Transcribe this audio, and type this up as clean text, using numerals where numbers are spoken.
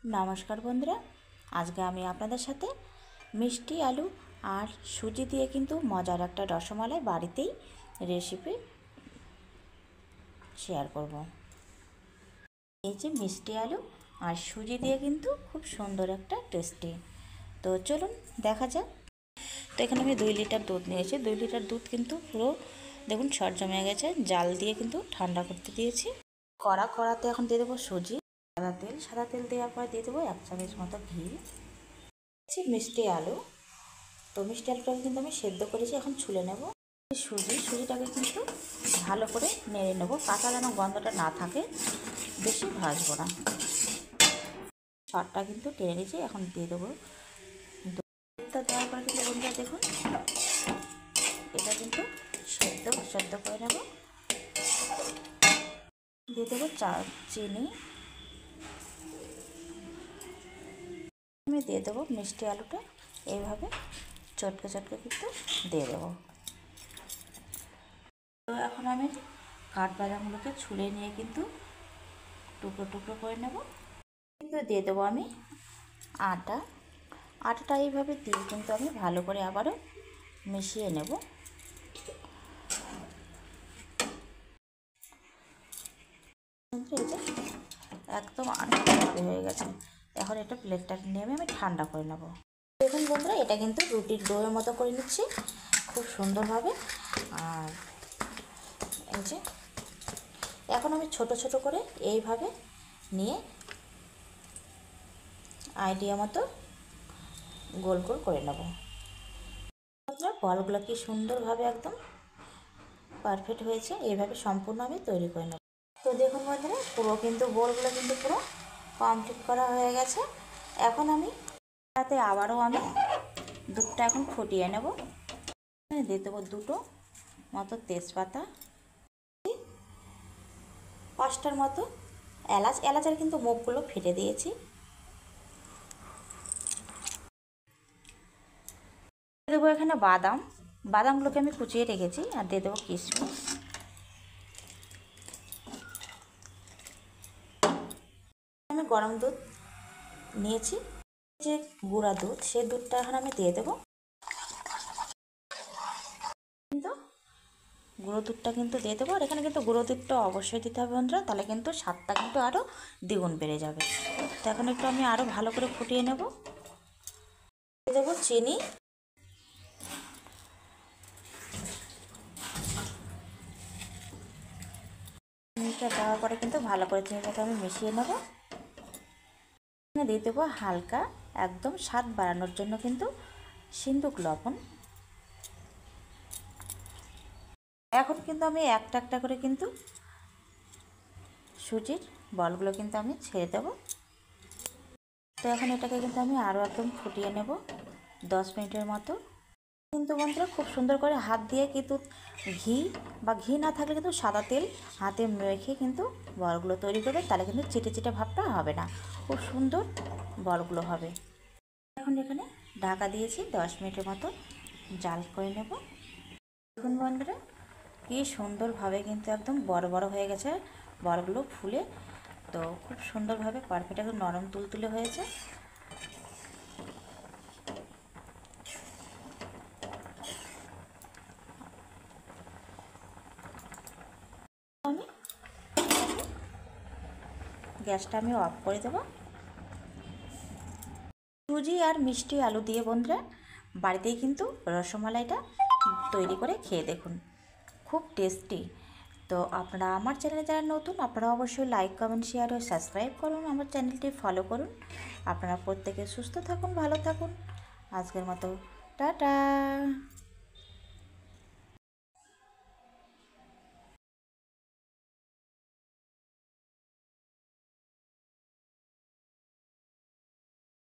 নমস্কার বন্ধুরা, আজকে আমি আপনাদের সাথে মিষ্টি আলু আর সুজি দিয়ে কিন্তু মজার একটা রসমালাই বাড়িতেই রেসিপি শেয়ার করব। এই যে মিষ্টি আলু আর সুজি দিয়ে কিন্তু খুব সুন্দর একটা টেস্টি। তো চলুন দেখা যাক। তো এখানে আমি 2 লিটার দুধ নিয়েছি। 2 লিটার দুধ কিন্তু পুরো দেখুন শর্ট জমে গেছে, জাল দিয়ে কিন্তু ঠান্ডা করতে দিয়েছি। কড়াতে এখন দিয়ে দেবো সুজি, সাদা তেল দেওয়ার পর দিয়ে দেবো 1 চামচ মতো ঘি। মিষ্টি আলু, তো মিষ্টি আলুটাকে কিন্তু আমি সেদ্ধ করেছি, এখন ছুলে নেব। সুজিটাকে কিন্তু ভালো করে নেড়ে নেব, কাঁচা যেন গন্ধটা না থাকে, বেশি ভাজবো না। সরটা কিন্তু টেনে নিয়েছি, এখন দিয়ে দেবো দুধটা। দেওয়ার পর কিন্তু বন্ধুরা দেখুন এটা কিন্তু সেদ্ধ করে নেব। দিয়ে দেবো চিনি, আমি দিয়ে দেবো মিষ্টি আলুটা এইভাবে চটকে কিন্তু দিয়ে দেবো। তো এখন আমি কাঠবাদামগুলোকে ছুলে নিয়ে কিন্তু টুকরো করে নেব। কিন্তু দিয়ে দেবো আমি আটাটা এইভাবে দিয়ে কিন্তু আমি ভালো করে আবারও মিশিয়ে নেব। একদম আটাভাবে হয়ে গেছে। এখন এটা প্লেটটা নেমে আমি ঠান্ডা করে নেব। দেখুন বন্ধুরা, এটা কিন্তু রুটির ডোয়ের মতো করে নিচ্ছি খুব সুন্দরভাবে। আর এই যে এখন আমি ছোট করে এইভাবে নিয়ে আইডিয়া মতো গোল করে নেব। বলগুলো কি সুন্দরভাবে একদম পারফেক্ট হয়েছে, এইভাবে সম্পূর্ণ আমি তৈরি করে নেব। তো দেখুন বন্ধুরা, পুরো কিন্তু বলগুলো কিন্তু পুরো কমপ্লিট করা হয়ে গেছে। এখন আমি তাতে আবারও আমি দুধটা এখন ফুটিয়ে নেব। দিয়ে দেবো 2টো মতো তেজপাতা, 5টার মতো এলাচের কিন্তু মুখগুলো ফেটে দিয়েছি। দেবো এখানে বাদামগুলোকে আমি কুচিয়ে রেখেছি, আর দিয়ে দেবো কিশমিশ। আমি গরম দুধ নিয়েছি, যে গুঁড়া দুধ, সেই দুধটা এখন আমি দিয়ে দেবো। কিন্তু গুঁড়ো দুধটা কিন্তু দিয়ে দেবো, আর এখানে কিন্তু গুঁড়ো দুধটা অবশ্যই দিতে হবে বন্ধুরা, তাহলে কিন্তু স্বাদটা কিন্তু আরও দ্বিগুণ বেড়ে যাবে। তো এখন একটু আমি আরও ভালো করে ফুটিয়ে নেব। দিয়ে দেবো চিনি, চিনিটা দেওয়ার পরে কিন্তু ভালো করে চিনিটাকে আমি মিশিয়ে নেব। দিয়ে দেবো হালকা একদম স্বাদ বাড়ানোর জন্য কিন্তু সিন্দুক লবণ। এখন কিন্তু আমি একটা করে কিন্তু সুজির বলগুলো কিন্তু আমি ছেড়ে দেব। তো এখন এটাকে কিন্তু আমি আরও একদম ফুটিয়ে নেব 10 মিনিটের মতো। কিন্তু বন্ধুরা খুব সুন্দর করে হাত দিয়ে কিন্তু ঘি না থাকলে কিন্তু সাদা তেল হাতে মেখে কিন্তু বলগুলো তৈরি করবে, তাহলে কিন্তু চিটে ভাবটা হবে না, খুব সুন্দর বলগুলো হবে। এখন এখানে ঢাকা দিয়েছি, 10 মিনিটের মতো জাল করে নেব। দেখুন বন্ধুরা, কি সুন্দরভাবে কিন্তু একদম বড় হয়ে গেছে বলগুলো ফুলে। তো খুব সুন্দরভাবে পারফেক্ট একদম নরম তুলতুলে হয়েছে। আমি গ্যাসটা আমি অফ করে দেবো। সুজি আর মিষ্টি আলু দিয়ে বন্ধুরা বাড়িতেই কিন্তু রসমালাইটা তৈরি করে খেয়ে দেখুন, খুব টেস্টি। তো আপনারা আমার চ্যানেলে যারা নতুন, আপনারা অবশ্যই লাইক, কমেন্ট, শেয়ার ও সাবস্ক্রাইব করুন, আমার চ্যানেলটি ফলো করুন। আপনারা প্রত্যেকে সুস্থ থাকুন, ভালো থাকুন। আজকের মতো টাটা।